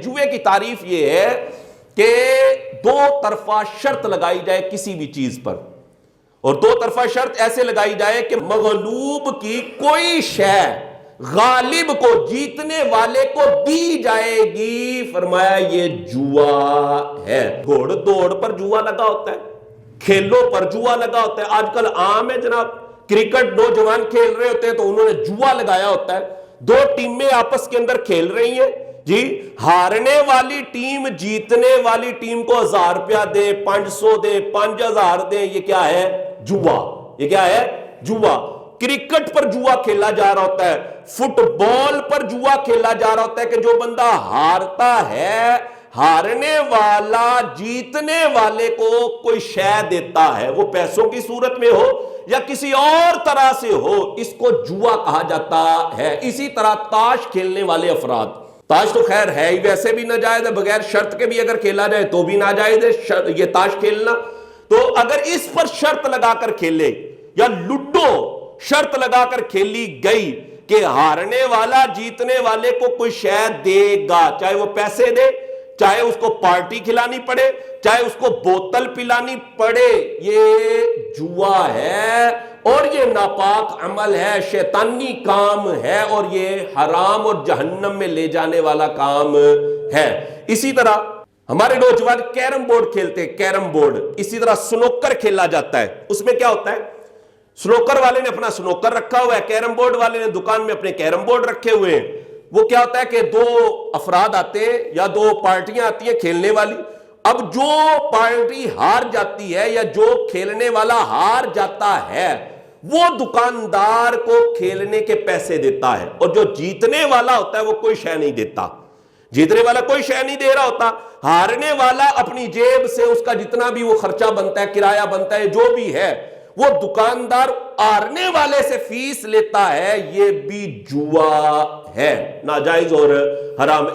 جوئے کی تعریف یہ ہے کہ دو طرفہ شرط لگائی جائے کسی بھی چیز پر، اور دو طرفہ شرط ایسے لگائی جائے کہ مغلوب کی کوئی شے غالب کو، جیتنے والے کو دی جائے گی۔ فرمایا یہ جوا ہے۔ گھوڑ دوڑ پر جوا لگا ہوتا ہے، کھیلوں پر جوا لگا ہوتا ہے۔ آج کل عام ہے جناب، کرکٹ نوجوان کھیل رہے ہوتے ہیں تو انہوں نے جوا لگایا ہوتا ہے، دو ٹیمیں آپس کے اندر کھیل رہی ہیں جی، ہارنے والی ٹیم جیتنے والی ٹیم کو 1000 روپیہ دے، 500 دے، 5000 دے، یہ کیا ہے؟ جوا۔ یہ کیا ہے؟ جوا۔ کرکٹ پر جوا کھیلا جا رہا ہوتا ہے، فٹ بال پر جوا کھیلا جا رہا ہوتا ہے کہ جو بندہ ہارتا ہے، ہارنے والا جیتنے والے کو کوئی شے دیتا ہے، وہ پیسوں کی صورت میں ہو یا کسی اور طرح سے ہو، اس کو جوا کہا جاتا ہے۔ اسی طرح تاش کھیلنے والے افراد، تاش تو خیر ہے ہی ویسے بھی ناجائز ہے، بغیر شرط کے بھی اگر کھیلا جائے تو بھی ناجائز ہے یہ تاش کھیلنا۔ تو اگر اس پر شرط لگا کر کھیلے، یا لوڈو شرط لگا کر کھیلی گئی کہ ہارنے والا جیتنے والے کو کوئی شے دے گا، چاہے وہ پیسے دے، چاہے اس کو پارٹی کھلانی پڑے، چاہے اس کو بوتل پلانی پڑے، یہ جوا ہے اور یہ ناپاک عمل ہے، شیطانی کام ہے، اور یہ حرام اور جہنم میں لے جانے والا کام ہے۔ اسی طرح ہمارے نوجوان کیرم بورڈ کھیلتے ہیں، کیرم بورڈ، اسی طرح سنوکر کھیلا جاتا ہے۔ اس میں کیا ہوتا ہے؟ سنوکر والے نے اپنا سنوکر رکھا ہوا ہے، کیرم بورڈ والے نے دکان میں اپنے کیرم بورڈ رکھے ہوئے ہیں۔ وہ کیا ہوتا ہے کہ دو افراد آتے ہیں یا دو پارٹیاں آتی ہیں کھیلنے والی، اب جو پارٹی ہار جاتی ہے یا جو کھیلنے والا ہار جاتا ہے وہ دکاندار کو کھیلنے کے پیسے دیتا ہے، اور جو جیتنے والا ہوتا ہے وہ کوئی شے نہیں دیتا، جیتنے والا کوئی شے نہیں دے رہا ہوتا، ہارنے والا اپنی جیب سے اس کا جتنا بھی وہ خرچہ بنتا ہے، کرایہ بنتا ہے، جو بھی ہے وہ دکاندار ہارنے والے سے فیس لیتا ہے۔ یہ بھی جوا ہے، ناجائز اور حرام۔